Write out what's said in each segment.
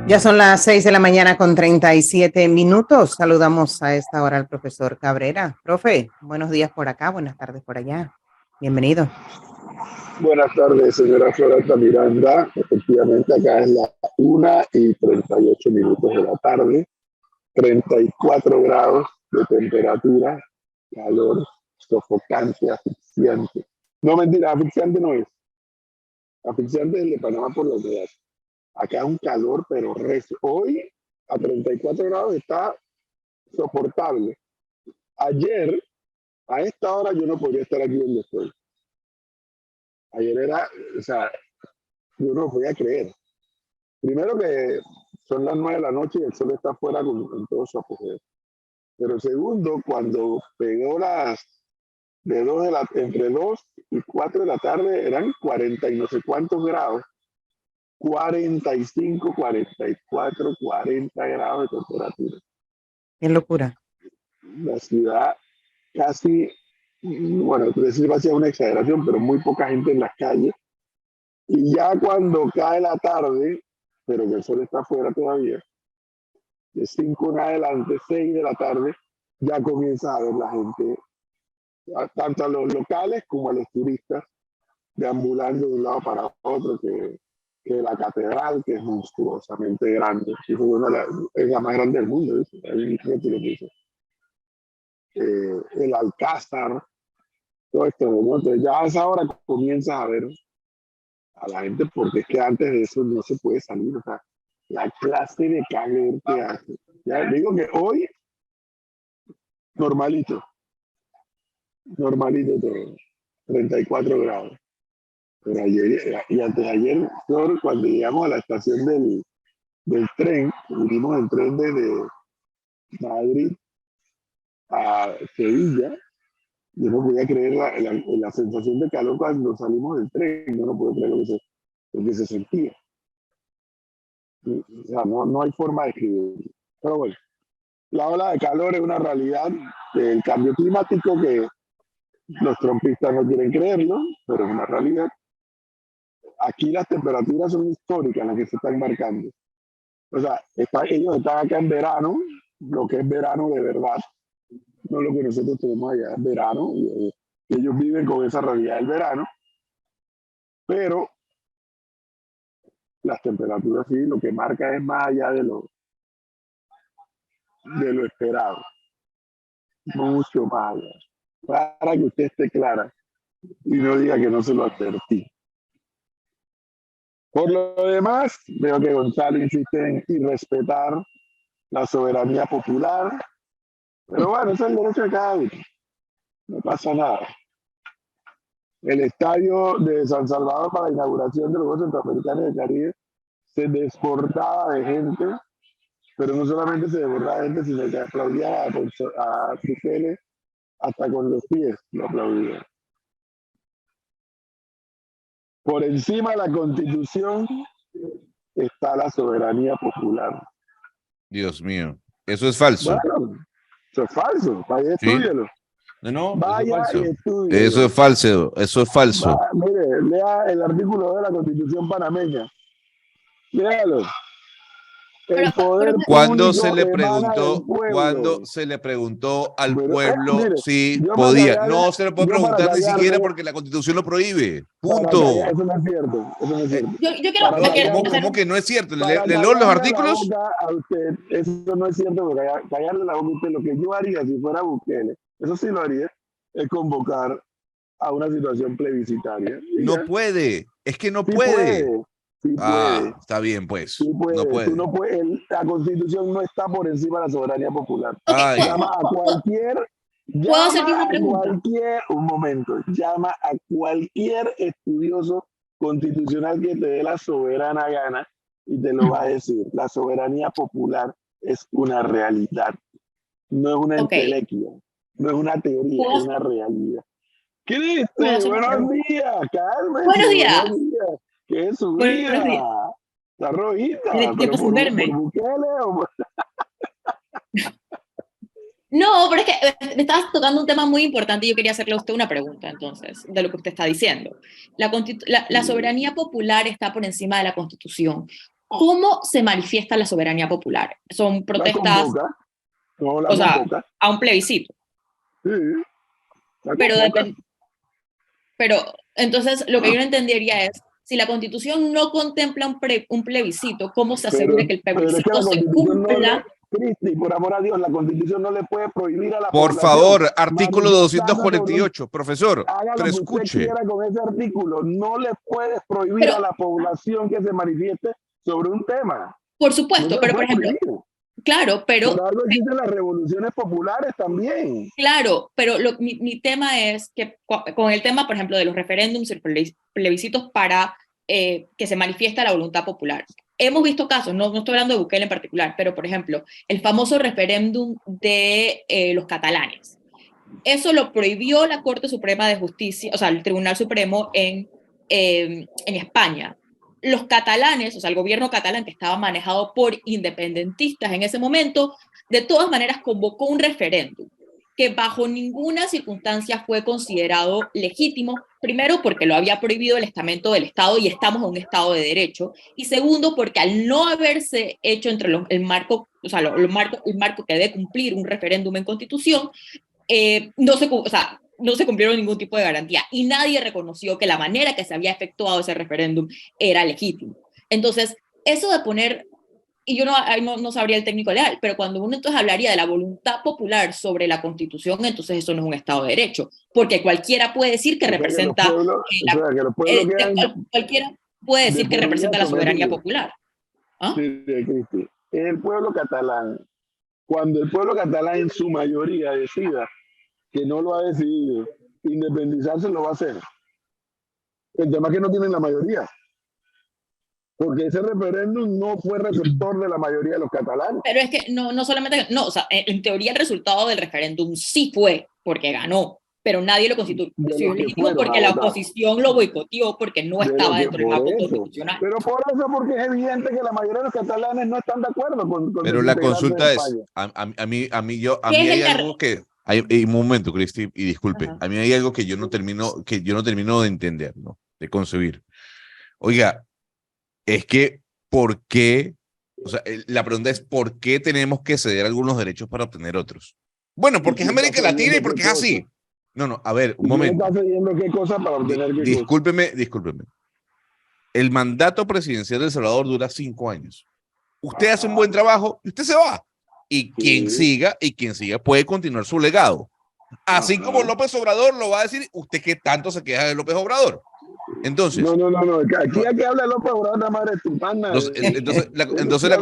Ya son las 6 de la mañana con 37 minutos. Saludamos a esta hora al profesor Cabrera. Profe, buenos días por acá, buenas tardes por allá. Bienvenido. Buenas tardes, señora Florenta Miranda. Efectivamente, acá es la 1:38 de la tarde, 34 grados de temperatura, calor sofocante, asfixiante. No, mentira, asfixiante no es. Asfixiante es el de Panamá por la humedad. Acá es un calor, pero recio. Hoy, a 34 grados, está soportable. Ayer, a esta hora, yo no podría estar aquí donde estoy. Ayer era, o sea, yo no lo podía creer. Primero que son las 9 de la noche y el sol está afuera con todo su apogeo. Pero segundo, cuando pegó entre 2 y 4 de la tarde, eran 40 y no sé cuántos grados. 45, 44, 40 grados de temperatura. Qué locura. La ciudad casi, bueno, decir va a ser una exageración, pero muy poca gente en las calles. Y ya cuando cae la tarde, pero que el sol está afuera todavía, de 5 en adelante, 6 de la tarde, ya comienza a ver la gente, tanto a los locales como a los turistas, deambulando de un lado para otro, que la catedral, que es monstruosamente grande, es la más grande del mundo, el Alcázar, todo esto, ¿no? Entonces ya a esa hora comienzas a ver a la gente, porque es que antes de eso no se puede salir, o sea, la clase de calor que hace. Ya digo que hoy, normalito todo, 34 grados. Pero ayer y antes de ayer, cuando llegamos a la estación del tren, vinimos en tren desde Madrid a Sevilla, yo no podía creer la sensación de calor cuando salimos del tren, no puedo creer lo que se sentía. O sea, no hay forma de escribirlo. Pero bueno, la ola de calor es una realidad del cambio climático que los trompistas no quieren creerlo, pero es una realidad. Aquí las temperaturas son históricas las que se están marcando. O sea, ellos están acá en verano, lo que es verano de verdad, no lo que nosotros tenemos allá, es verano, y ellos viven con esa realidad del verano, pero las temperaturas sí, lo que marca es más allá de lo esperado, mucho más allá. Para que usted esté clara y no diga que no se lo advertí. Por lo demás, veo que Gonzalo insiste en irrespetar la soberanía popular, pero bueno, ese es el derecho de cada uno, no pasa nada. El estadio de San Salvador para la inauguración de los Juegos Centroamericanos del Caribe se desbordaba de gente, pero no solamente se desbordaba de gente, sino que aplaudía a Bukele hasta con los pies, lo aplaudía. Por encima de la Constitución está la soberanía popular. Dios mío, eso es falso. Bueno, eso es falso, vaya, ¿Sí? estúdielo. No, Vaya eso y es falso. estúdielo. Eso es falso, eso es falso. Mire, lea el artículo de la Constitución panameña. Léalo. El poder Cuando se público le emana del preguntó, pueblo. cuando se le preguntó al Bueno, pueblo mire, si yo para podía. callarle, No se le puede yo para preguntar ni siquiera callarle, porque la Constitución lo prohíbe. para Punto. callar, eso no es cierto, eso no es cierto. Yo quiero, Para No, callarle, ¿cómo que no es cierto? para ¿Le leo los callarle la artículos? boca a usted, eso no es cierto, porque callarle la boca a usted, lo que yo haría si fuera Bukele, eso sí lo haría, es convocar a una situación plebiscitaria. No puede, es que no sí puede. Sí puede. Está bien, pues. Sí puede. No puede. Tú no puedes, la Constitución no está por encima de la soberanía popular. Okay, Llama a cualquier, ¿puedo hacerte una pregunta? llama a cualquier estudioso constitucional que te dé la soberana gana y te lo va a decir. La soberanía popular es una realidad, no es una entelequia, no es una teoría, es una realidad. Cristi, buenos días, cálmese. Buenos días. ¿Qué es su Buenos vida? días. Está rojita, Tiene tiempo sin verme. ¿Por Bukele o por... No, pero es que me estabas tocando un tema muy importante y yo quería hacerle a usted una pregunta, entonces, de lo que usted está diciendo. La soberanía popular está por encima de la Constitución. ¿cómo se manifiesta la soberanía popular? Son La protestas, convoca, no la o sea, convoca. a un plebiscito. Sí, la Pero, convoca. pero entonces lo que yo no entendería es, si la Constitución no contempla un plebiscito, ¿cómo se asegura que el Pero es que plebiscito la se Constitución no le, cumpla? Cristi, por amor a Dios, la Constitución no le puede prohibir a la Por población favor, artículo manifestarse sobre un. 248. Profesor, Haga pero lo que usted escuche. quiera con ese artículo. No le puedes prohibir Pero, a la población que se manifieste sobre un tema. por No supuesto, se le pero por puede ejemplo, prohibir. claro, Por algo existen las revoluciones populares también. claro, pero mi tema es que con el tema, por ejemplo, de los referéndums y plebiscitos para que se manifiesta la voluntad popular. Hemos visto casos, no estoy hablando de Bukele en particular, pero por ejemplo, el famoso referéndum de los catalanes. Eso lo prohibió la Corte Suprema de Justicia, o sea, el Tribunal Supremo en España. Los catalanes, o sea, el gobierno catalán que estaba manejado por independentistas en ese momento, de todas maneras convocó un referéndum que bajo ninguna circunstancia fue considerado legítimo, primero porque lo había prohibido el estamento del Estado y estamos en un Estado de Derecho, y segundo porque al no haberse hecho entre el marco, o sea, el marco que debe cumplir un referéndum en Constitución, no se cumplieron ningún tipo de garantía y nadie reconoció que la manera que se había efectuado ese referéndum era legítimo. Entonces, eso de poner, y yo no sabría el técnico legal, pero cuando uno entonces hablaría de la voluntad popular sobre la Constitución, entonces eso no es un Estado de Derecho, porque cualquiera puede decir que representa, cualquiera puede decir que representa la soberanía popular. ¿Ah? Sí, Cristi. El pueblo catalán, cuando el pueblo catalán en su mayoría decida que no lo ha decidido, independizarse lo va a hacer. El tema es que no tienen la mayoría. Porque ese referéndum no fue receptor de la mayoría de los catalanes. Pero es que no solamente, no, o sea, en teoría el resultado del referéndum sí fue porque ganó, pero nadie lo constituyó legítimo porque la oposición lo boicoteó porque no estaba dentro del marco constitucional. Pero por eso, porque es evidente que la mayoría de los catalanes no están de acuerdo con pero la consulta es, a mí hay algo que, un momento, Cristi, y disculpe, a mí hay algo que yo no termino de entender, ¿no? De concebir. Oiga, es que, ¿por qué? O sea, la pregunta es, ¿por qué tenemos que ceder algunos derechos para obtener otros? Bueno, porque es América Latina y porque es así. No, a ver, un momento. ¿Estás cediendo qué cosa para obtener qué discúlpeme. El mandato presidencial de El Salvador dura 5 años. Usted hace un buen trabajo y usted se va. Y quien siga puede continuar su legado. Así como López Obrador lo va a decir, ¿usted qué tanto se queja de López Obrador? Entonces, no. Aquí hay que hablar de López Obrador, la madre de tu pana. Entonces la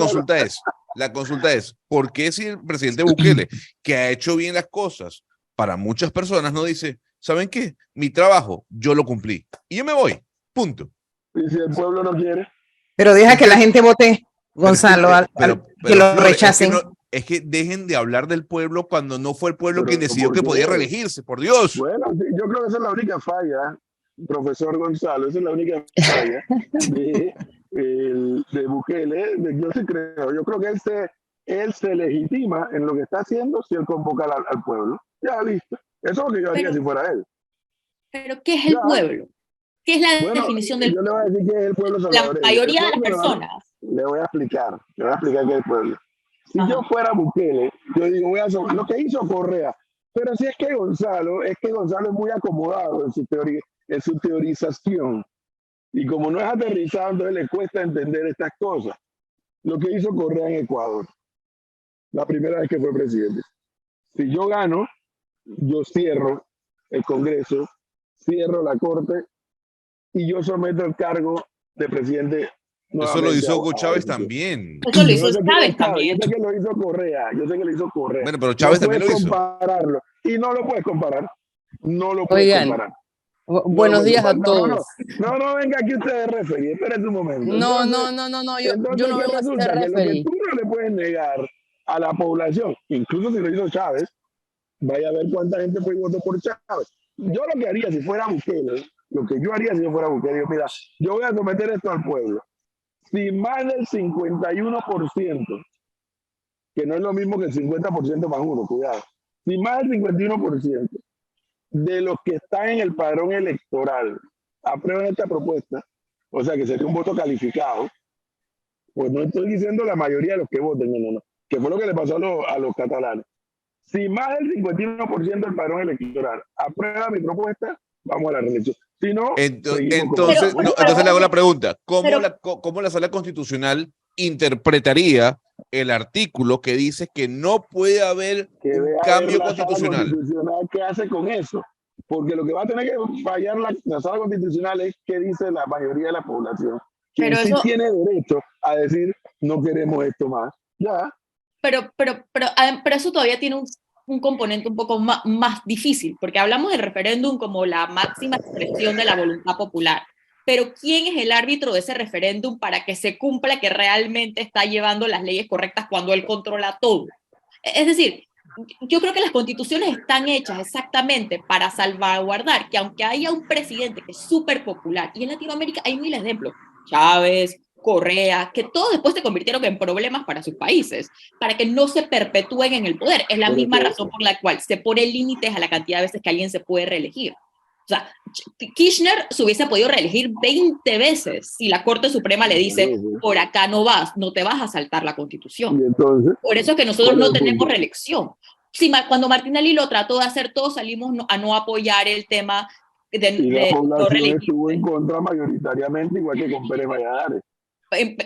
consulta es, ¿por qué si el presidente Bukele, que ha hecho bien las cosas para muchas personas, no dice, ¿saben qué? Mi trabajo, yo lo cumplí y yo me voy, punto? Y si el pueblo no quiere. Pero deja que la gente vote, Gonzalo, que lo rechacen. Es que dejen de hablar del pueblo cuando no fue el pueblo quien decidió que podía reelegirse, por Dios. Bueno, yo creo que esa es la única falla, profesor Gonzalo, esa es la única falla de Bukele. Yo sí creo, yo creo que él se legitima en lo que está haciendo si él convoca al pueblo. Ya, listo. Eso es lo que yo haría si fuera él. Pero ¿qué es el pueblo? ¿Qué es la definición del pueblo? Yo le voy a decir qué es el pueblo salvadoreño. La mayoría de las personas. Le voy a explicar qué es el pueblo. Si yo fuera Bukele, yo digo, voy a hacer lo que hizo Correa. Pero si es que Gonzalo es muy acomodado en su teorización. Y como no es aterrizado, entonces le cuesta entender estas cosas. Lo que hizo Correa en Ecuador, la primera vez que fue presidente. Si yo gano, yo cierro el Congreso, cierro la Corte y yo someto el cargo de presidente. Eso lo hizo Hugo Chávez también. Eso lo hizo Chávez también. Yo sé que lo hizo Correa. Bueno, pero Chávez también lo hizo. Compararlo. Y no lo puedes comparar. Oigan, buenos días a todos. No, venga aquí ustedes referir. Esperen un momento. No, yo no vengo a ser referir. Tú no le puedes negar a la población, incluso si lo hizo Chávez, vaya a ver cuánta gente fue y votó por Chávez. Yo lo que haría si fuera Bukele, mira, yo voy a someter esto al pueblo. Si más del 51%, que no es lo mismo que el 50% más uno, cuidado, si más del 51% de los que están en el padrón electoral aprueban esta propuesta, o sea que sería un voto calificado, pues no estoy diciendo la mayoría de los que voten, no, que fue lo que le pasó a los catalanes. Si más del 51% del padrón electoral aprueba mi propuesta, vamos a la reelección. Si no, entonces le hago la pregunta, ¿cómo la Sala Constitucional interpretaría el artículo que dice que no puede haber un cambio constitucional? ¿Qué hace con eso? Porque lo que va a tener que fallar la Sala Constitucional es qué dice la mayoría de la población, que sí tiene derecho a decir no queremos esto más. Ya. Pero eso todavía tiene un componente un poco más difícil, porque hablamos del referéndum como la máxima expresión de la voluntad popular. Pero ¿quién es el árbitro de ese referéndum para que se cumpla que realmente está llevando las leyes correctas cuando él controla todo? Es decir, yo creo que las constituciones están hechas exactamente para salvaguardar que aunque haya un presidente que es súper popular, y en Latinoamérica hay miles de ejemplos, Chávez, Correa, que todos después se convirtieron en problemas para sus países, para que no se perpetúen en el poder. Es la misma razón por la cual se pone límites a la cantidad de veces que alguien se puede reelegir. O sea, Kirchner se hubiese podido reelegir 20 veces si la Corte Suprema le dice, por acá no vas, no te vas a saltar la Constitución. Entonces, por eso es que nosotros no tenemos reelección. Sí, cuando Martinelli lo trató de hacer, todos salimos a no apoyar el tema la población estuvo en contra mayoritariamente, igual que con Pérez Valladares.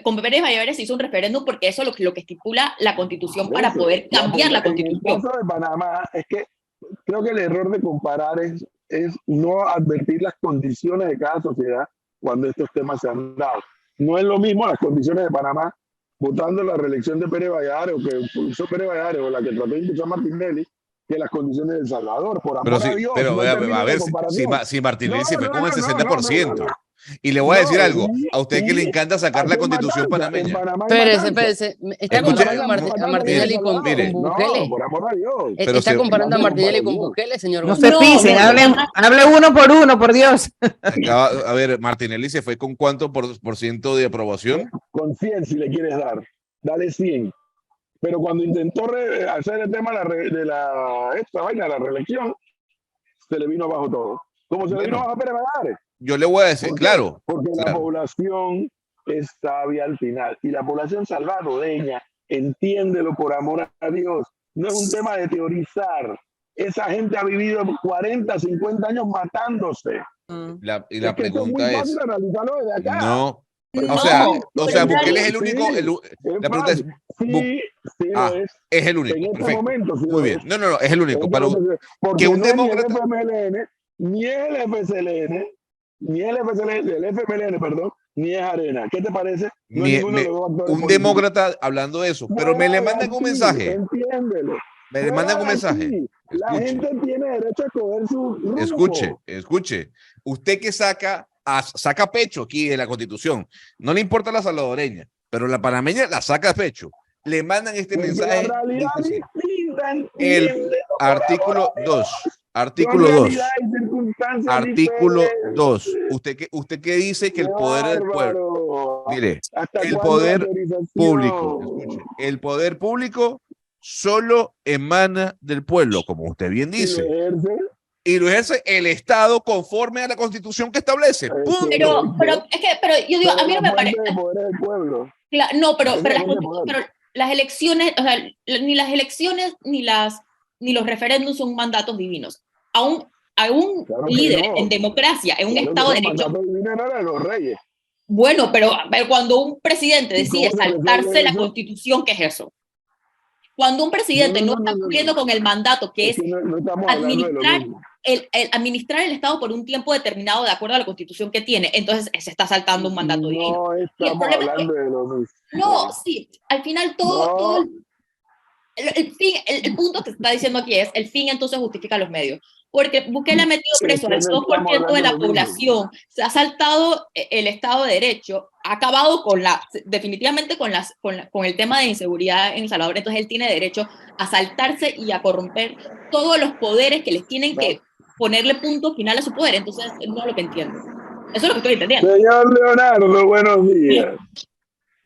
Con Pérez Valladares se hizo un referéndum porque eso es lo que estipula la Constitución para poder cambiar la Constitución. En el caso de Panamá, es que creo que el error de comparar es no advertir las condiciones de cada sociedad cuando estos temas se han dado. No es lo mismo las condiciones de Panamá votando la reelección de Pérez Valladares o que impulsó Pérez Valladares o la que trató de impulsar Martinelli que las condiciones de El Salvador, por amor a Dios. Pero a ver, si Martinelli se fue con el 60%. Y le voy a decir algo, a usted que le encanta sacar la Constitución panameña. Espérese, está comparando a Martinelli con Bukele. No, por amor a Dios. Está comparando a Martinelli con Bukele, señor. No se pisen, hable uno por uno, por Dios. A ver, Martinelli se fue con ¿cuánto por ciento de aprobación? Con 100 si le quieres dar, dale 100. Pero cuando intentó hacer el tema de la reelección, se le vino abajo todo. Como se le vino abajo a Pérez Valladares. Yo le voy a decir, claro. Porque la población es sabia al final. Y la población salvadoreña, entiéndelo por amor a Dios. No es un tema de teorizar. Esa gente ha vivido 40, 50 años matándose. Y la pregunta es... No. O sea, Bukele es el único. La pregunta es: es el único. En este Perfecto. momento, sí. Muy bien. No, es el único. Porque un demócrata. Ni el FMLN, perdón, ni es Arena. ¿Qué te parece? Un demócrata hablando de eso. Pero me le mandan un mensaje. Entiéndelo. Me le mandan un mensaje. La gente tiene derecho a coger su rumbo. Escuche. Usted que saca pecho aquí de la Constitución. No le importa la salvadoreña, pero la panameña la saca de pecho. Le mandan este mensaje. El artículo 2. Artículo 2. Usted que dice que el poder del pueblo. Mire, el poder público. Escuche, el poder público solo emana del pueblo, como usted bien dice. Y lo ejerce el Estado conforme a la Constitución que establece. ¡Punto! Pero yo digo, a mí no me parece. Pero las elecciones, o sea, ni las elecciones ni los referéndums son mandatos divinos. A un líder en democracia, en un Estado de Derecho. Bueno, pero cuando un presidente decide saltarse la Constitución, ¿qué es eso? Cuando un presidente no está cumpliendo con el mandato, que es administrar el Estado por un tiempo determinado de acuerdo a la Constitución que tiene, entonces se está saltando un mandato divino. No estamos hablando de lo mismo. No, sí, al final todo el punto que se está diciendo aquí es, el fin entonces justifica los medios. Porque Bukele ha metido preso al 2% de la población, se ha saltado el Estado de Derecho, ha acabado definitivamente con el tema de inseguridad en El Salvador, entonces él tiene derecho a saltarse y a corromper todos los poderes que les tienen que ponerle punto final a su poder, entonces no es lo que entiendo. Eso es lo que estoy entendiendo. Señor Leonardo, buenos días.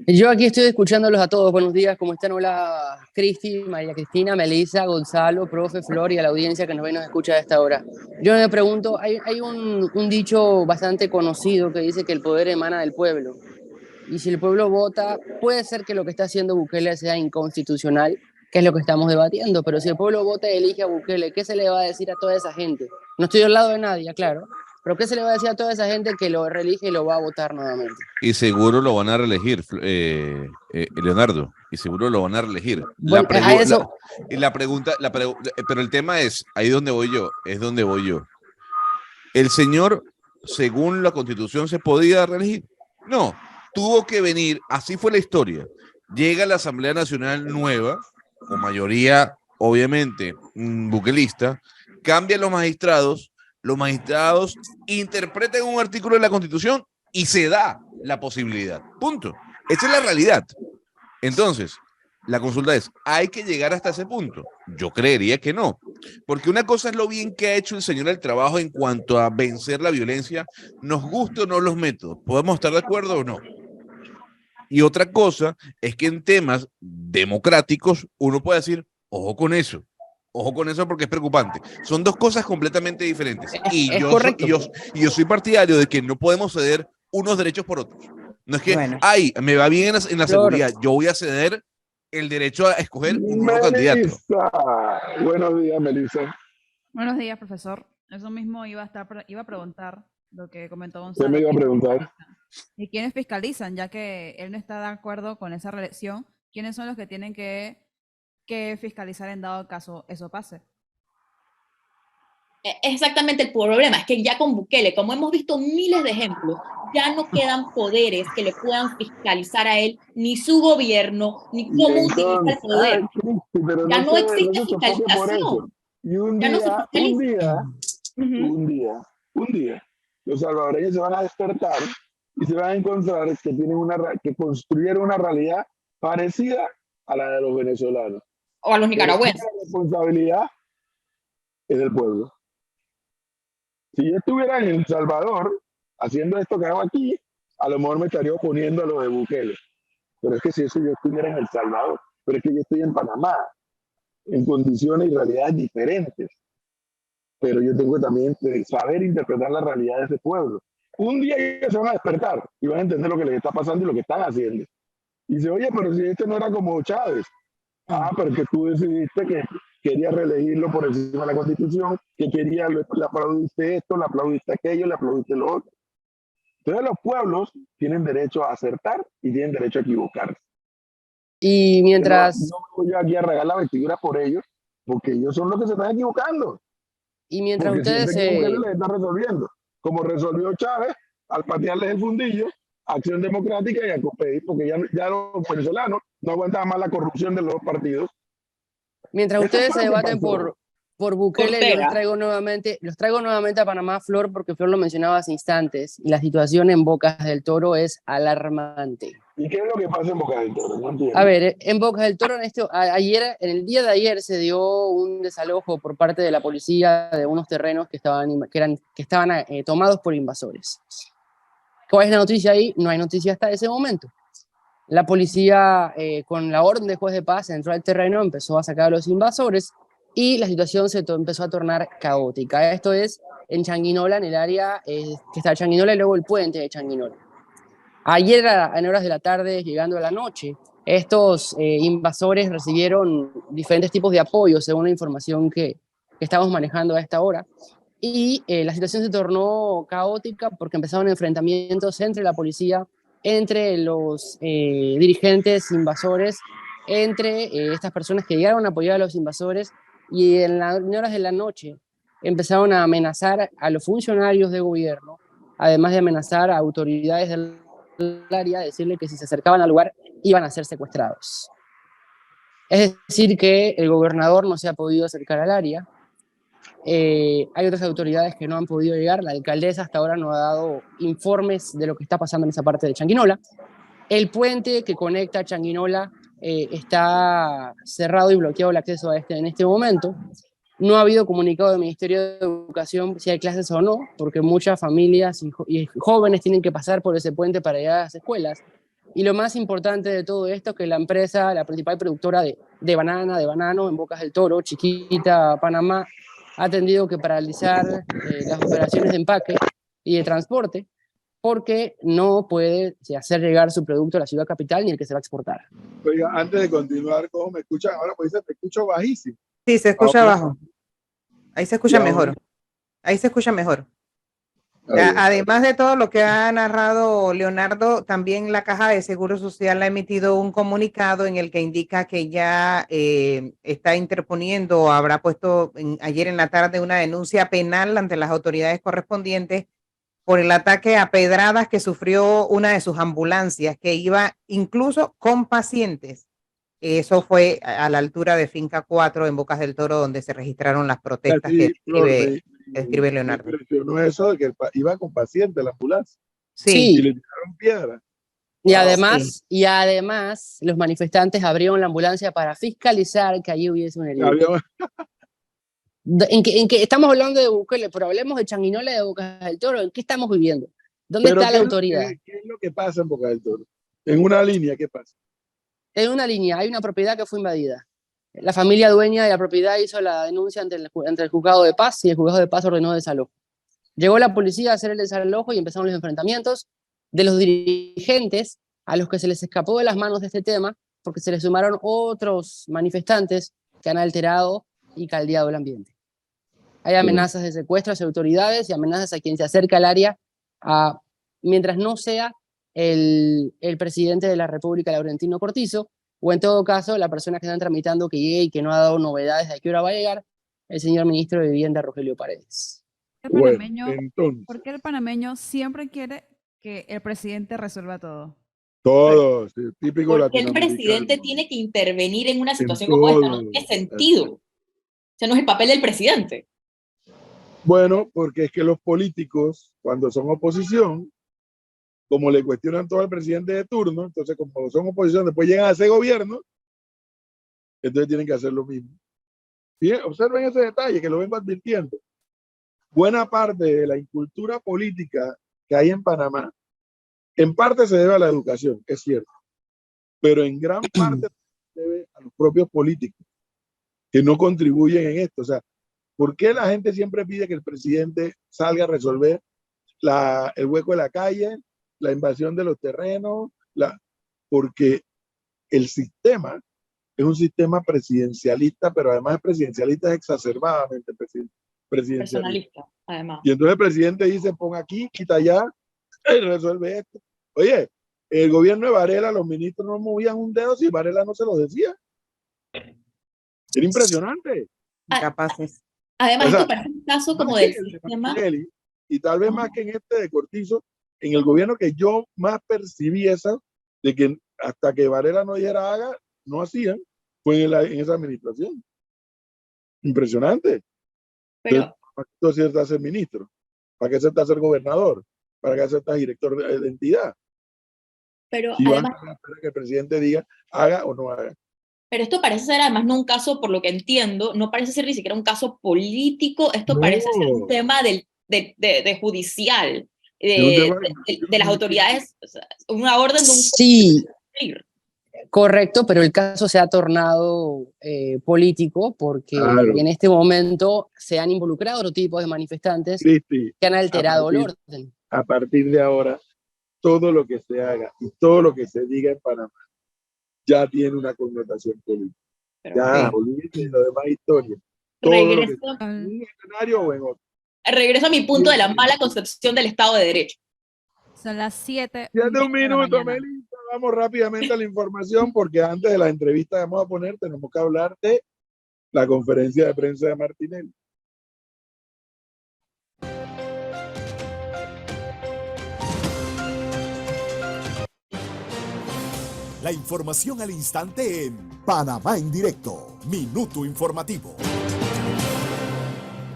Yo aquí estoy escuchándolos a todos. Buenos días, ¿cómo están? Hola, Cristi, María Cristina, Melissa, Gonzalo, profe, Flor y a la audiencia que nos ve y nos escucha a esta hora. Yo me pregunto, hay un dicho bastante conocido que dice que el poder emana del pueblo. y si el pueblo vota, puede ser que lo que está haciendo Bukele sea inconstitucional, que es lo que estamos debatiendo, pero si el pueblo vota y elige a Bukele, ¿qué se le va a decir a toda esa gente? No estoy al lado de nadie, claro, pero ¿qué se le va a decir a toda esa gente que lo reelige y lo va a votar nuevamente? Y seguro lo van a reelegir, Leonardo, y seguro lo van a reelegir. Bueno, Pero el tema es, ahí donde voy yo, es donde voy yo. El señor, según la Constitución, ¿se podía reelegir? No, tuvo que venir, así fue la historia. Llega la Asamblea Nacional nueva, con mayoría, obviamente, bukelista, cambian los magistrados interpretan un artículo de la Constitución y se da la posibilidad. Punto. Esa es la realidad. Entonces, la consulta es, ¿hay que llegar hasta ese punto? Yo creería que no, porque una cosa es lo bien que ha hecho el señor el trabajo en cuanto a vencer la violencia, nos guste o no los métodos, ¿podemos estar de acuerdo o no? Y otra cosa es que en temas democráticos uno puede decir, ojo con eso porque es preocupante. Son dos cosas completamente diferentes. Y yo soy partidario de que no podemos ceder unos derechos por otros. No es que, me va bien en la seguridad, yo voy a ceder el derecho a escoger un nuevo candidato. Buenos días, Melissa. Buenos días, profesor. Eso mismo iba a preguntar lo que comentó Gonzalo. ¿Qué me iba a preguntar? ¿Y quiénes fiscalizan? Ya que él no está de acuerdo con esa reelección, ¿quiénes son los que tienen que fiscalizar en dado caso eso pase? Es exactamente el problema, es que ya con Bukele, como hemos visto miles de ejemplos, ya no quedan poderes que le puedan fiscalizar a él, ni su gobierno, ni cómo utiliza el poder. Ya no existe fiscalización. Y un día, los salvadoreños se van a despertar y se van a encontrar que construyeron una realidad parecida a la de los venezolanos. O a los nicaragüenses. La responsabilidad es del pueblo. Si yo estuviera en El Salvador haciendo esto que hago aquí, a lo mejor me estaría oponiendo a lo de Bukele. Pero es que si eso yo estuviera en El Salvador, pero es que yo estoy en Panamá, en condiciones y realidades diferentes. Pero yo tengo que también saber interpretar la realidad de ese pueblo. Un día ellos se van a despertar y van a entender lo que les está pasando y lo que están haciendo. Y dice, oye, pero si este no era como Chávez. Ah, pero que tú decidiste que querías reelegirlo por encima de la Constitución, que querías, le aplaudiste esto, le aplaudiste aquello, le aplaudiste lo otro. Entonces los pueblos tienen derecho a acertar y tienen derecho a equivocarse. Y mientras... No voy aquí a regalar la vestidura por ellos, porque ellos son los que se están equivocando. Y mientras porque ustedes les están resolviendo, como resolvió Chávez al patearles el fundillo, Acción Democrática y a COPEI, porque ya los venezolanos no aguantaban más la corrupción de los dos partidos. Mientras ustedes se debaten por Bukele, los traigo nuevamente a Panamá, Flor, porque Flor lo mencionaba hace instantes, y la situación en Bocas del Toro es alarmante. ¿Y qué es lo que pasa en Bocas del Toro? No entiendo. A ver, en Bocas del Toro, en el día de ayer se dio un desalojo por parte de la policía de unos terrenos que estaban tomados por invasores. ¿Cuál es la noticia ahí? No hay noticia hasta ese momento. La policía, con la orden de juez de paz, entró al terreno, empezó a sacar a los invasores y la situación se empezó a tornar caótica. Esto es en Changuinola, en el área que está Changuinola y luego el puente de Changuinola. Ayer, en horas de la tarde, llegando a la noche, estos invasores recibieron diferentes tipos de apoyo, según la información que estamos manejando a esta hora. Y la situación se tornó caótica porque empezaron enfrentamientos entre la policía, entre los dirigentes invasores, entre estas personas que llegaron a apoyar a los invasores, y en horas de la noche empezaron a amenazar a los funcionarios de gobierno, además de amenazar a autoridades del área, decirle que si se acercaban al lugar iban a ser secuestrados. Es decir, que el gobernador no se ha podido acercar al área. Hay otras autoridades que no han podido llegar. La alcaldesa hasta ahora no ha dado informes de lo que está pasando en esa parte de Changuinola. El puente que conecta Changuinola está cerrado y bloqueado el acceso a en este momento. No ha habido comunicado del Ministerio de Educación si hay clases o no, porque muchas familias y jóvenes tienen que pasar por ese puente para llegar a las escuelas. Y lo más importante de todo esto es que la empresa, la principal productora de banano en Bocas del Toro, Chiquita, Panamá, ha tenido que paralizar las operaciones de empaque y de transporte porque no puede hacer llegar su producto a la ciudad capital ni el que se va a exportar. Oiga, antes de continuar, ¿cómo me escuchan? Ahora pues dice, te escucho bajísimo. Sí, se escucha Ahora, bajo. Ahí se escucha mejor. Ahí se escucha mejor. Además de todo lo que ha narrado Leonardo, también la Caja de Seguro Social ha emitido un comunicado en el que indica que ya está interponiendo o habrá puesto ayer en la tarde una denuncia penal ante las autoridades correspondientes por el ataque a pedradas que sufrió una de sus ambulancias, que iba incluso con pacientes. Eso fue a la altura de Finca 4 en Bocas del Toro, donde se registraron las protestas que describe Leonardo. Me impresionó eso de que iba con paciente la ambulancia. Sí. Y le tiraron piedra. Y además, los manifestantes abrieron la ambulancia para fiscalizar que allí hubiese un herido. ¿En qué estamos hablando de Bukele, pero hablemos de Changuinola y de Bocas del Toro? ¿En qué estamos viviendo? ¿Dónde está la autoridad? ¿Qué es lo que pasa en Bocas del Toro? En una línea, ¿qué pasa? En una línea, hay una propiedad que fue invadida. La familia dueña de la propiedad hizo la denuncia ante el juzgado de paz y el juzgado de paz ordenó desalojo. Llegó la policía a hacer el desalojo y empezaron los enfrentamientos de los dirigentes a los que se les escapó de las manos de este tema porque se les sumaron otros manifestantes que han alterado y caldeado el ambiente. Hay amenazas de secuestro hacia autoridades y amenazas a quien se acerca al área mientras no sea el presidente de la República, Laurentino Cortizo, o en todo caso la persona que están tramitando que llegue y que no ha dado novedades de a qué hora va a llegar, el señor ministro de Vivienda, Rogelio Paredes. ¿Por qué el panameño siempre quiere que el presidente resuelva todo? Todo, sí, típico Porque el presidente tiene que intervenir en una situación como esta, no tiene sentido. O sea, no es el papel del presidente. Bueno, porque es que los políticos, cuando son oposición, como le cuestionan todo al presidente de turno, entonces como son oposición, después llegan a ese gobierno, entonces tienen que hacer lo mismo. Bien, observen ese detalle que lo vengo advirtiendo. Buena parte de la incultura política que hay en Panamá, en parte se debe a la educación, es cierto, pero en gran parte se debe a los propios políticos que no contribuyen en esto. O sea, ¿por qué la gente siempre pide que el presidente salga a resolver el hueco de la calle, la invasión de los terrenos? Porque el sistema es un sistema presidencialista, pero además es presidencialista exacerbadamente presidencialista. Además. Y entonces el presidente dice, pon aquí, quita allá, y resuelve esto. Oye, el gobierno de Varela, los ministros no movían un dedo si Varela no se lo decía. Era impresionante. Capaces. Además, esto parece un caso como del sistema. Y tal vez más que en este de Cortizo, en el gobierno que yo más percibí esa, de que hasta que Varela no dijera haga, no hacían, fue en esa administración. Impresionante. Pero, ¿para qué se está a ser ministro? ¿Para qué se está a ser gobernador? ¿Para qué se está director de entidad? Pero y además, van a esperar que el presidente diga haga o no haga. Pero esto parece ser además no un caso, por lo que entiendo, no parece ser ni siquiera un caso político, esto parece ser un tema de judicial, de las autoridades, una orden de un... Sí, correcto, pero el caso se ha tornado político porque en este momento se han involucrado otro tipo de manifestantes que han alterado el orden. A partir de ahora, todo lo que se haga y todo lo que se diga en Panamá ya tiene una connotación política. Ya, olvídate de lo demás historia. Regreso, en un escenario o en otro. Regreso a mi punto de la mala concepción del Estado de Derecho. Son las 7. Ya de un minuto, Melissa. Vamos rápidamente a la información porque antes de la entrevista que vamos a poner tenemos que hablar de la conferencia de prensa de Martinelli. La información al instante en Panamá en directo, Minuto Informativo.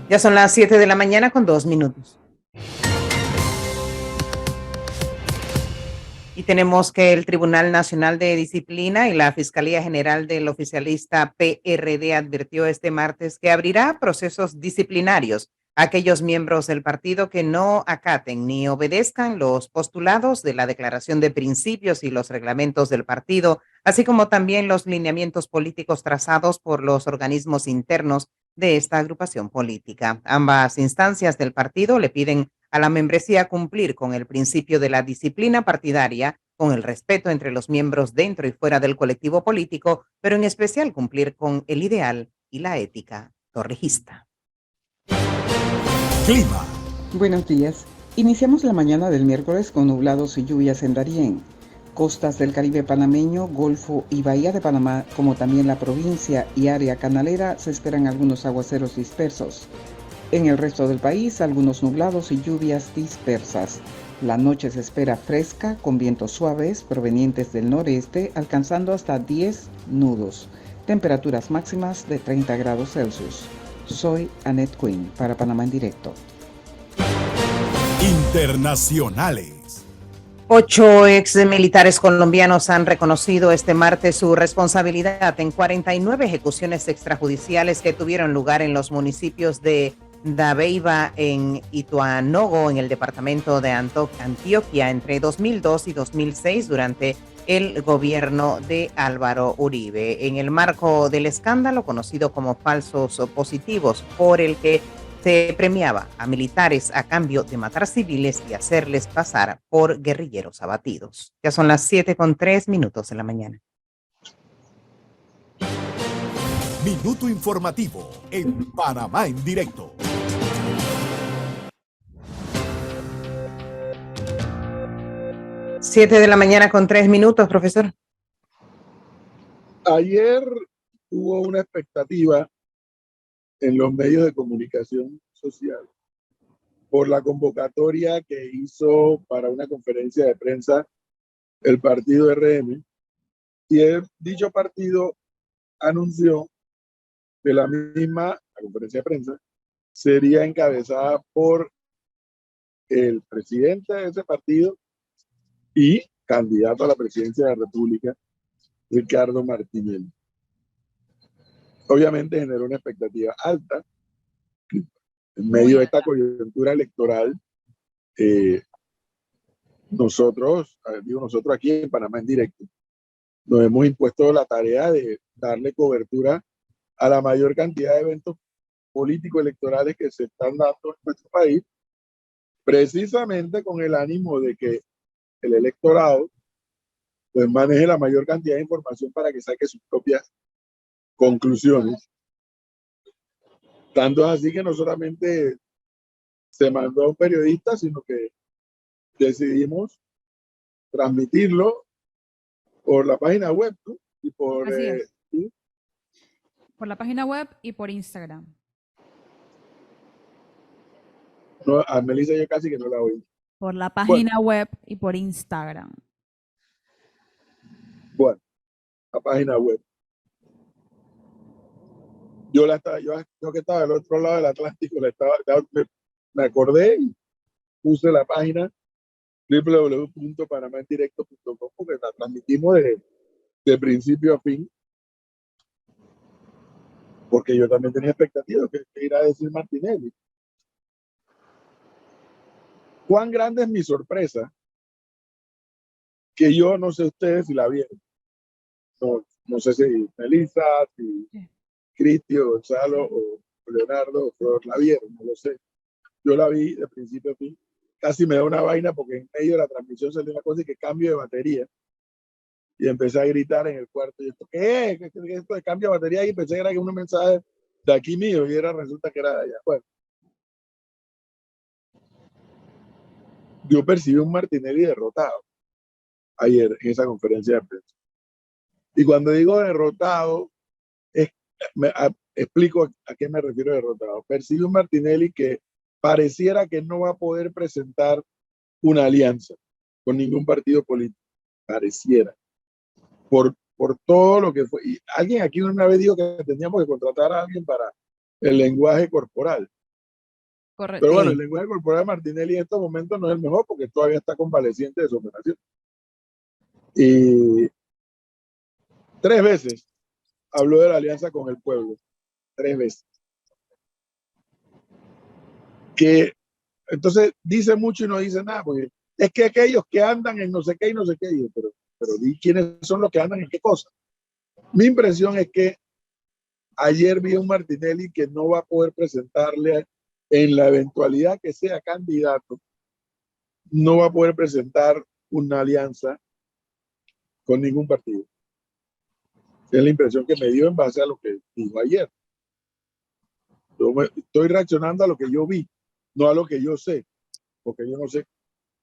Ya son las 7 de la mañana con 2 minutos. Y tenemos que el Tribunal Nacional de Disciplina y la Fiscalía General del oficialista PRD advirtió este martes que abrirá procesos disciplinarios a aquellos miembros del partido que no acaten ni obedezcan los postulados de la Declaración de Principios y los reglamentos del partido, así como también los lineamientos políticos trazados por los organismos internos de esta agrupación política. Ambas instancias del partido le piden a la membresía cumplir con el principio de la disciplina partidaria, con el respeto entre los miembros dentro y fuera del colectivo político, pero en especial cumplir con el ideal y la ética torrijista. Clima. Buenos días. Iniciamos la mañana del miércoles con nublados y lluvias en Darién, costas del Caribe panameño, Golfo y Bahía de Panamá, como también la provincia y área canalera, se esperan algunos aguaceros dispersos. En el resto del país, algunos nublados y lluvias dispersas. La noche se espera fresca, con vientos suaves provenientes del noreste, alcanzando hasta 10 nudos. Temperaturas máximas de 30 grados Celsius. Soy Annette Quinn para Panamá en Directo. Internacionales. 8 exmilitares colombianos han reconocido este martes su responsabilidad en 49 ejecuciones extrajudiciales que tuvieron lugar en los municipios de Dabeiba en Ituanogo, en el departamento de Antioquia, entre 2002 y 2006 durante el gobierno de Álvaro Uribe, en el marco del escándalo conocido como falsos positivos, por el que se premiaba a militares a cambio de matar civiles y hacerles pasar por guerrilleros abatidos. Ya son las 7:03 de la mañana. Minuto informativo en Panamá en Directo. Siete de la mañana con 3 minutos, profesor. Ayer hubo una expectativa en los medios de comunicación social por la convocatoria que hizo para una conferencia de prensa el partido RM, y dicho partido anunció que la conferencia de prensa sería encabezada por el presidente de ese partido y candidato a la presidencia de la República, Ricardo Martinelli. Obviamente generó una expectativa alta. En medio de esta coyuntura electoral, nosotros aquí en Panamá en Directo, nos hemos impuesto la tarea de darle cobertura a la mayor cantidad de eventos políticos electorales que se están dando en nuestro país, precisamente con el ánimo de que el electorado pues maneje la mayor cantidad de información para que saque sus propias conclusiones. Tanto es así que no solamente se mandó a un periodista, sino que decidimos transmitirlo por la página web, ¿no? Y por, ¿sí? Por la página web y por Instagram. No, a Melissa yo casi que no la oí. Por la página web y por Instagram. Bueno, la página web. Yo que estaba del otro lado del Atlántico, me acordé y puse la página www.panamaendirecto.com porque la transmitimos de principio a fin, porque yo también tenía expectativas que irá a decir Martinelli. Cuán grande es mi sorpresa, que yo no sé ustedes si la vieron. No sé si Melissa, si Cristi o Gonzalo o Leonardo o Flor la vieron, no lo sé. Yo la vi de principio a fin. Casi me da una vaina porque en medio de la transmisión salió una cosa y que cambio de batería. Y empecé a gritar en el cuarto. Y esto, ¿qué es esto de cambio de batería? Y pensé que era un mensaje de aquí mío y resulta que era de allá. Bueno. Yo percibí un Martinelli derrotado ayer en esa conferencia de prensa. Y cuando digo derrotado, explico a qué me refiero derrotado. Percibí un Martinelli que pareciera que no va a poder presentar una alianza con ningún partido político. Pareciera. Por todo lo que fue. Y alguien aquí una vez dijo que teníamos que contratar a alguien para el lenguaje corporal. Correcto. Pero bueno, el lenguaje corporal de Martinelli en estos momentos no es el mejor porque todavía está convaleciente de su operación. Y 3 veces habló de la alianza con el pueblo. 3 veces. Que entonces dice mucho y no dice nada, porque es que aquellos que andan en no sé qué y no sé qué, pero di quiénes son los que andan en qué cosa. Mi impresión es que ayer vi a un Martinelli que no va a poder presentarle en la eventualidad que sea candidato, no va a poder presentar una alianza con ningún partido. Es la impresión que me dio en base a lo que dijo ayer. Estoy reaccionando a lo que yo vi, no a lo que yo sé, porque yo no sé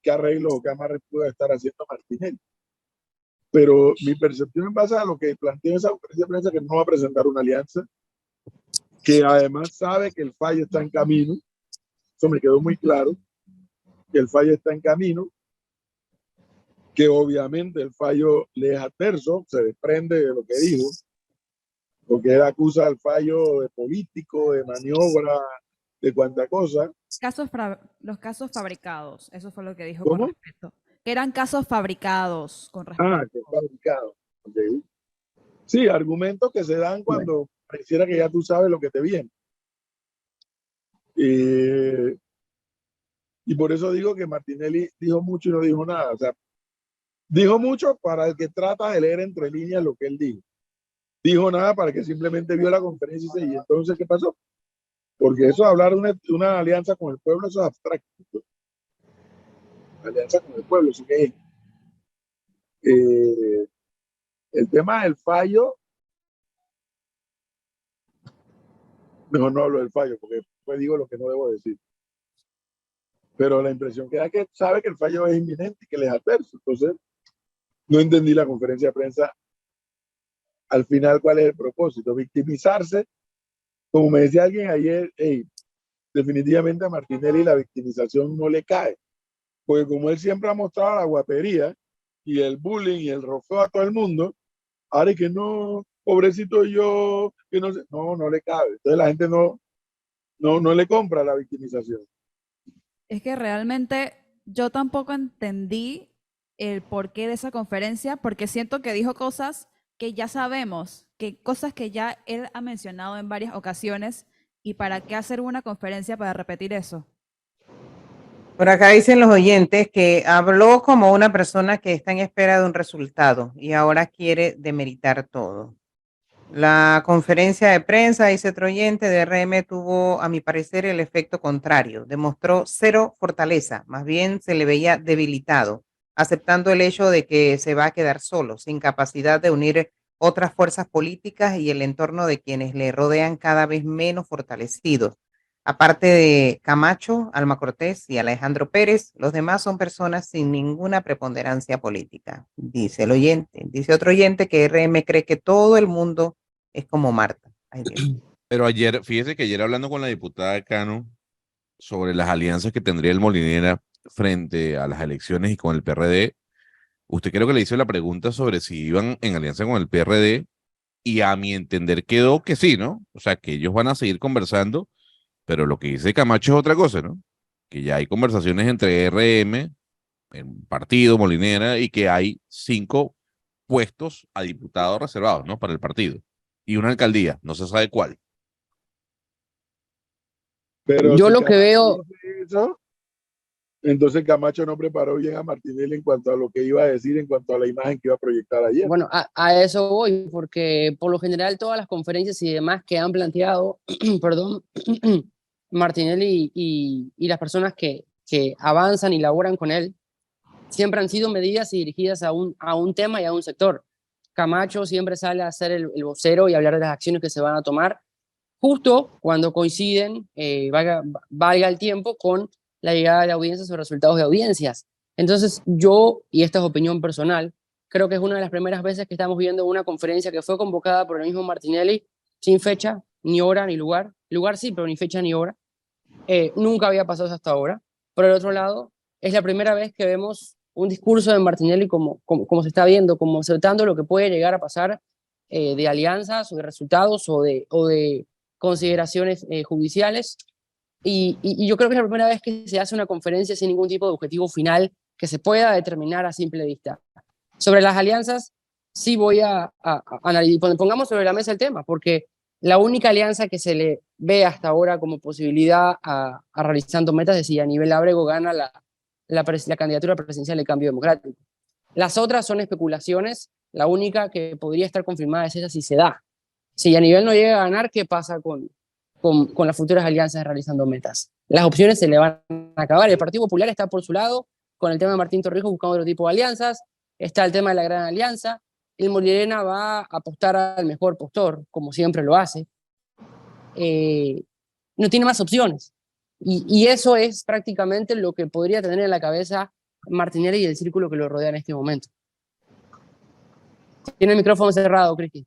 qué arreglos o qué amarres pueda estar haciendo Martinelli. Pero mi percepción en base a lo que planteó esa conferencia de prensa, que no va a presentar una alianza, que además sabe que el fallo está en camino, eso me quedó muy claro, que el fallo está en camino, que obviamente el fallo le es adverso, se desprende de lo que dijo, porque él acusa al fallo de político, de maniobra, de cuanta cosa. Los casos fabricados, eso fue lo que dijo. ¿Cómo? Con respecto. Que eran casos fabricados con respecto. Ah, que fabricado. Okay. Sí, argumentos que se dan cuando pareciera que ya tú sabes lo que te viene. Y por eso digo que Martinelli dijo mucho y no dijo nada. O sea, dijo mucho para el que trata de leer entre líneas lo que él dijo. Dijo nada para el que simplemente vio la conferencia y dice, ¿y entonces qué pasó? Porque eso de hablar de una alianza con el pueblo, eso es abstracto. Alianza con el pueblo, eso que es. El tema del fallo, mejor no hablo del fallo, porque después digo lo que no debo decir. Pero la impresión que da es que sabe que el fallo es inminente y que le es adverso. Entonces, no entendí la conferencia de prensa. Al final, ¿cuál es el propósito? Victimizarse. Como me decía alguien ayer, definitivamente a Martinelli la victimización no le cae. Porque como él siempre ha mostrado la guapería y el bullying y el rofeo a todo el mundo, ahora es que no, pobrecito yo, que no sé, no le cabe. Entonces la gente no le compra la victimización. Es que realmente yo tampoco entendí el porqué de esa conferencia, porque siento que dijo cosas que ya sabemos, que cosas que ya él ha mencionado en varias ocasiones, y para qué hacer una conferencia para repetir eso. Por acá dicen los oyentes que habló como una persona que está en espera de un resultado y ahora quiere demeritar todo. La conferencia de prensa, dice otro oyente, de RM tuvo, a mi parecer, el efecto contrario. Demostró cero fortaleza, más bien se le veía debilitado, aceptando el hecho de que se va a quedar solo, sin capacidad de unir otras fuerzas políticas y el entorno de quienes le rodean cada vez menos fortalecidos. Aparte de Camacho, Alma Cortés y Alejandro Pérez, los demás son personas sin ninguna preponderancia política, dice el oyente. Dice otro oyente que RM cree que todo el mundo es como Marta. Ay, Dios. Pero ayer, fíjese que ayer hablando con la diputada Cano sobre las alianzas que tendría el Molinera frente a las elecciones y con el PRD, usted creo que le hizo la pregunta sobre si iban en alianza con el PRD y a mi entender quedó que sí, ¿no? O sea, que ellos van a seguir conversando, pero lo que dice Camacho es otra cosa, ¿no? Que ya hay conversaciones entre RM, el partido Molinera, y que hay 5 puestos a diputados reservados, ¿no? Para el partido. Y una alcaldía, no se sabe cuál. Pero yo si lo que veo... Eso, entonces Camacho no preparó bien a Martinelli en cuanto a lo que iba a decir, en cuanto a la imagen que iba a proyectar ayer. Bueno, a eso voy, porque por lo general todas las conferencias y demás que han planteado, perdón, Martinelli y las personas que avanzan y laboran con él, siempre han sido medidas y dirigidas a un tema y a un sector. Camacho siempre sale a ser el vocero y hablar de las acciones que se van a tomar, justo cuando coinciden, valga el tiempo, con la llegada de audiencias o resultados de audiencias. Entonces yo, y esta es opinión personal, creo que es una de las primeras veces que estamos viendo una conferencia que fue convocada por el mismo Martinelli, sin fecha, ni hora, ni lugar. Lugar sí, pero ni fecha ni hora. Nunca había pasado hasta ahora. Por el otro lado, es la primera vez que vemos un discurso de Martinelli como se está viendo, como aceptando lo que puede llegar a pasar de alianzas o de resultados o de consideraciones judiciales. Y yo creo que es la primera vez que se hace una conferencia sin ningún tipo de objetivo final que se pueda determinar a simple vista. Sobre las alianzas, sí voy a analizar, pongamos sobre la mesa el tema, porque la única alianza que se le ve hasta ahora como posibilidad a Realizando Metas es si Aníbal Ábrego gana la candidatura presidencial de Cambio Democrático. Las otras son especulaciones, la única que podría estar confirmada es esa si se da. Si Aníbal no llega a ganar, ¿qué pasa con con las futuras alianzas realizando metas. Las opciones se le van a acabar. El Partido Popular está por su lado con el tema de Martín Torrijos buscando otro tipo de alianzas. Está el tema de la Gran Alianza. El Molirena va a apostar al mejor postor, como siempre lo hace. No tiene más opciones. Y eso es prácticamente lo que podría tener en la cabeza Martinelli y el círculo que lo rodea en este momento. Tiene el micrófono cerrado, Cristi.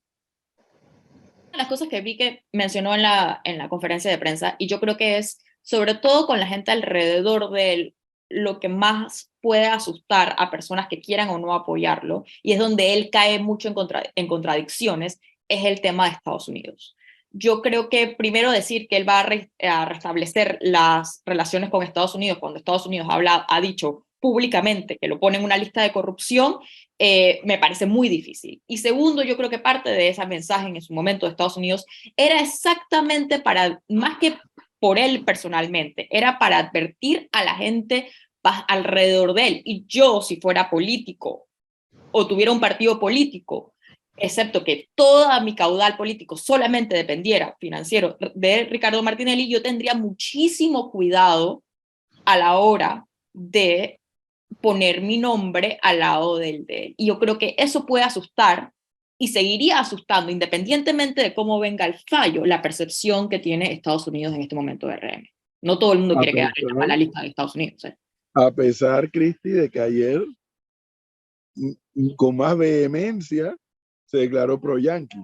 Una de las cosas que vi que mencionó en la conferencia de prensa, y yo creo que es, sobre todo con la gente alrededor de él, lo que más puede asustar a personas que quieran o no apoyarlo, y es donde él cae mucho en contradicciones, es el tema de Estados Unidos. Yo creo que primero decir que él va a restablecer las relaciones con Estados Unidos, cuando Estados Unidos ha dicho públicamente que lo pone en una lista de corrupción, me parece muy difícil. Y segundo, yo creo que parte de ese mensaje en su momento de Estados Unidos era exactamente para, más que por él personalmente, era para advertir a la gente alrededor de él. Y yo, si fuera político o tuviera un partido político, excepto que toda mi caudal político solamente dependiera financiero de Ricardo Martinelli, yo tendría muchísimo cuidado a la hora de poner mi nombre al lado del de él. Y yo creo que eso puede asustar y seguiría asustando, independientemente de cómo venga el fallo, la percepción que tiene Estados Unidos en este momento de RM. No todo el mundo quiere quedar en la mala lista de Estados Unidos. A pesar, Cristi, de que ayer, con más vehemencia, se declaró pro-yanqui.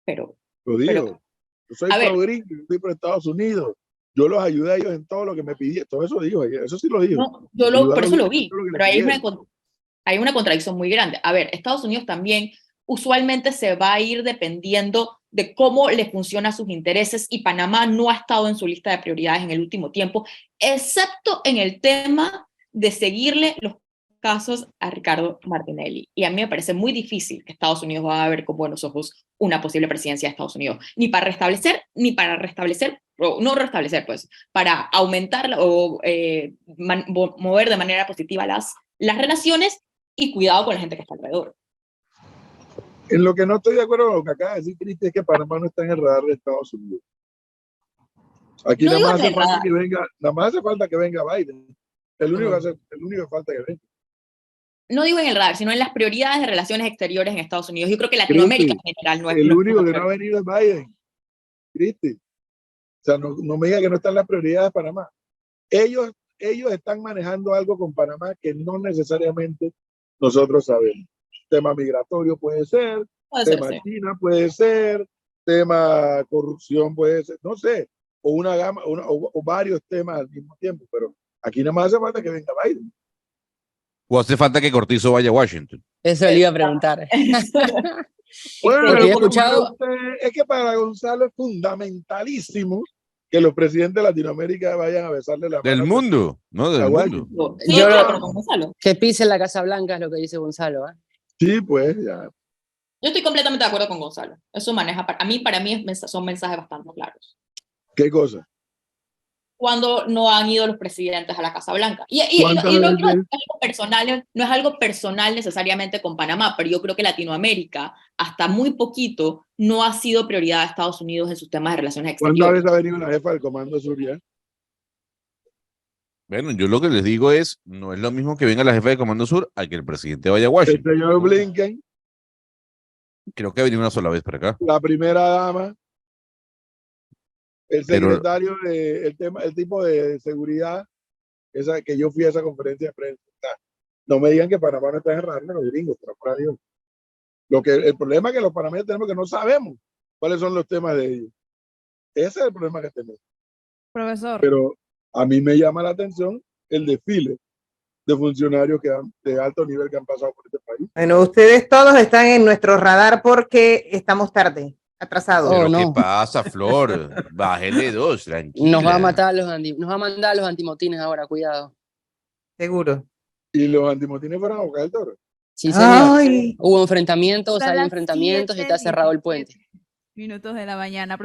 Pero, lo digo. Yo soy pro-gringo, yo estoy pro Estados Unidos. Yo los ayudé a ellos en todo lo que me pidieron. Todo eso dijo, eso sí lo dijo. No, por eso lo vi, pero hay una contradicción muy grande. A ver, Estados Unidos también usualmente se va a ir dependiendo de cómo le funcionan sus intereses, y Panamá no ha estado en su lista de prioridades en el último tiempo, excepto en el tema de seguirle los casos a Ricardo Martinelli. Y a mí me parece muy difícil que Estados Unidos va a ver con buenos ojos una posible presidencia de Estados Unidos, ni para restablecer, o no restablecer, pues, para aumentar o mover de manera positiva las relaciones, y cuidado con la gente que está alrededor. En lo que no estoy de acuerdo con lo que acaba de decir Cristi es que Panamá no está en el radar de Estados Unidos. Aquí nada más hace falta que venga Biden. El único que falta que venga. No digo en el radar, sino en las prioridades de relaciones exteriores en Estados Unidos. Yo creo que Latinoamérica en general no es... El único que no ha venido es Biden, Cristi. O sea, no me diga que no están las prioridades de Panamá. Ellos están manejando algo con Panamá que no necesariamente nosotros sabemos. Tema migratorio puede ser, tema China puede ser, tema corrupción puede ser, no sé, o una gama, o varios temas al mismo tiempo, pero aquí nada más hace falta que venga Biden. ¿O hace falta que Cortizo vaya a Washington? Eso le iba a preguntar. Bueno, he escuchado... es que para Gonzalo es fundamentalísimo que los presidentes de Latinoamérica vayan a besarle la mano. Del mundo, ¿no? Del mundo. Sí, claro, con Gonzalo. Que pise la Casa Blanca es lo que dice Gonzalo. Sí, pues, ya. Yo estoy completamente de acuerdo con Gonzalo. Eso maneja, para mí son mensajes bastante claros. ¿Qué cosa? Cuando no han ido los presidentes a la Casa Blanca. Y no es algo personal necesariamente con Panamá, pero yo creo que Latinoamérica, hasta muy poquito, no ha sido prioridad de Estados Unidos en sus temas de relaciones exteriores. ¿Cuándo ha venido la jefa del Comando Sur ya? Bueno, yo lo que les digo es, no es lo mismo que venga la jefa del Comando Sur a que el presidente vaya a Washington. El señor Blinken. Creo que ha venido una sola vez para acá. La primera dama. El secretario el tipo de seguridad, que yo fui a esa conferencia de prensa. No me digan que Panamá no está en radar de los gringos, pero por Dios. El problema es que los panameños tenemos que no sabemos cuáles son los temas de ellos. Ese es el problema que tenemos. Profesor. Pero a mí me llama la atención el desfile de funcionarios de alto nivel que han pasado por este país. Bueno, ustedes todos están en nuestro radar porque estamos tarde. Atrasado. Pero ¿qué pasa, Flor? Bájele 2, tranquila. Nos va a mandar a los antimotines ahora, cuidado. Seguro. ¿Y los antimotines fueron a Boca del Toro? Sí, señor. Hubo enfrentamientos, hay enfrentamientos y está cerrado el puente. Minutos de la mañana.